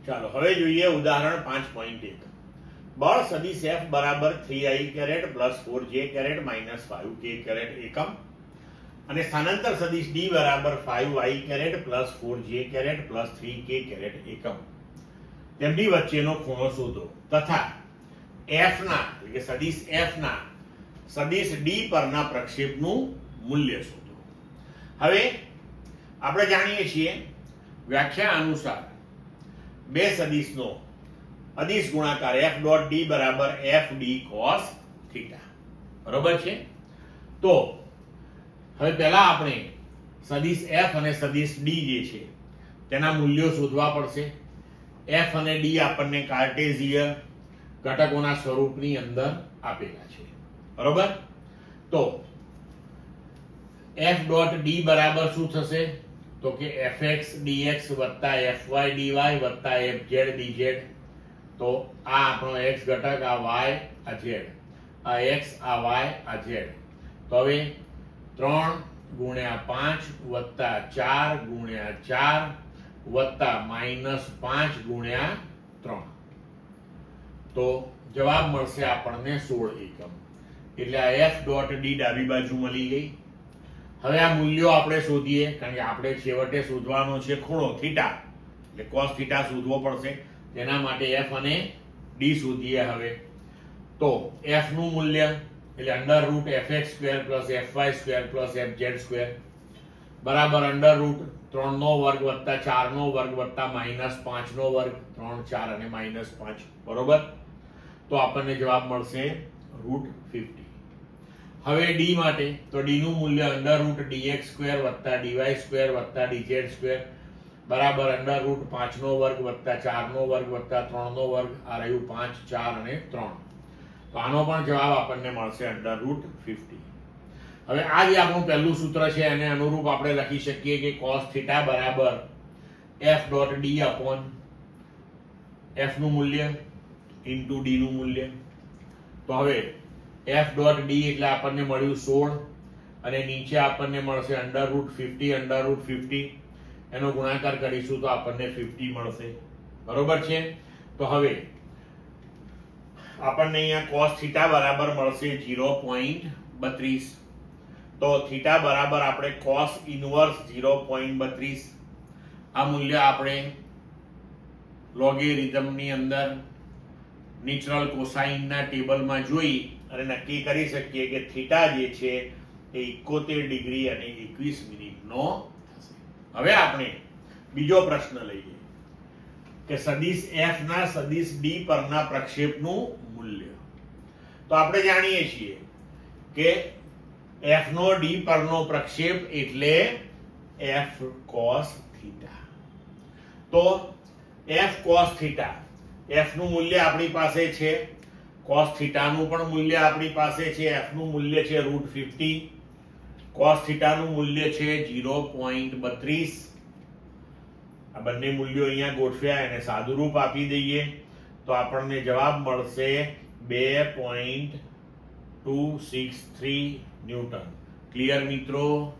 ચાલો હવે જોઈએ ઉદાહરણ 5.1. બળ સદિશ F બરાબર 3i caret plus 4j caret minus 5k caret એકમ અને સ્થાનાંતર સદિશ D બરાબર 5i caret plus 4j caret plus 3k caret એકમ તેમની વચ્ચેનો ખૂણો શોધો તથા F ના એટલે કે સદિશ F ના સદિશ D પરના પ્રક્ષેપનું મૂલ્ય શોધો. હવે આપણે જાણીએ છીએ વ્યાખ્યા અનુસાર બે સદિશનો અદિશ ગુણાકાર F ડોટ D બરાબર FD cos થીટા. બરોબર છે? તો હવે પહેલા આપણે સદિશ F અને સદિશ D જે છે તેના મૂલ્યો શોધવા પડશે. F અને D આપણને કાર્ટેશિયન ઘટકોના સ્વરૂપની અંદર આપેલા છે. બરોબર? તો F ડોટ D બરાબર શું થશે? તો કે fx dx વત્તા fy dy વત્તા fz dz. તો આ આપણો x ઘટક, આ y, આ z, આ x, આ y, આ z. તો હવે 3 ગુણ્યા 5 વત્તા 4 ગુણ્યા 4 વત્તા -5 ગુણ્યા 3. તો જવાબ મળશે આપણને 16 એકમ. એટલે આ f ડોટ d ડાબી બાજુ મળી ગઈ. હવે આ મૂલ્યો આપણે શોધીએ, કારણ કે આપણે છેવટે શોધવાનો છે ખૂણો થીટા, એટલે cos થીટા શોધવો પડશે. તેના માટે f અને d શોધીએ. હવે તો f નું મૂલ્ય એટલે under route fx square plus fy square plus fz square બરાબર અંડર રૂટ 3 નો વર્ગ વત્તા 4 નો વર્ગ વત્તા -5 નો વર્ગ. 3 4 અને -5. બરોબર? તો આપણને જવાબ મળશે √50. હવે d માટે તો d નું મૂલ્ય અંડર રૂટ dx સ્ક્વેર વત્તા dy સ્ક્વેર વત્તા dz સ્ક્વેર બરાબર અંડર રૂટ 5 નો વર્ગ વત્તા 4 નો વર્ગ વત્તા 3 નો વર્ગ. આ રહ્યું 5 4 અને 3. તો આનો પણ જવાબ આપણને મળશે અંડર રૂટ 50. હવે આ જે આપણું પહેલું સૂત્ર છે એને અનુરૂપ આપણે લખી શકીએ કે cos થીટા બરાબર f dot d upon f નું મૂલ્ય ઇન્ટુ d નું મૂલ્ય. તો હવે f ડોટ d એટલે આપણને મળ્યું 16 અને નીચે આપણને મળશે અંડર રૂટ 50 અંડર રૂટ 50. એનો ગુણાકાર કરીશું તો આપણને 50 મળશે. બરોબર છે? તો હવે આપણને અહીંયા cos થીટા બરાબર મળશે 0.32. તો થીટા બરાબર આપણે cos ઇનવર્સ 0.32. આ મૂલ્ય આપણે લોગેરિધમની અંદર નેચરલ કોસાઇનના ટેબલમાં જોઈ અને નક્કી કરી શકીએ કે થીટા જે છે એ 71 ડિગ્રી અને 21 મિનિટનો થશે. હવે આપણે બીજો પ્રશ્ન લઈએ કે સદિશ F ના સદિશ D પરના પ્રક્ષેપનું મૂલ્ય. તો આપણે જાણીએ છીએ કે F નો D પરનો પ્રક્ષેપ એટલે F cos થીટા. તો F cos થીટા, F નું મૂલ્ય આપણી પાસે છે, cos થીટા નું પણ મૂલ્ય આપણી પાસે છે. F નું મૂલ્ય છે √50, cos થીટા નું મૂલ્ય છે 0.32. આ બંને મૂલ્યો અહીંયા ગોઠવ્યા, એને સાદુરૂપ આપી દઈએ તો આપણને જવાબ મળશે 2.263 ન્યૂટન. ક્લિયર મિત્રો?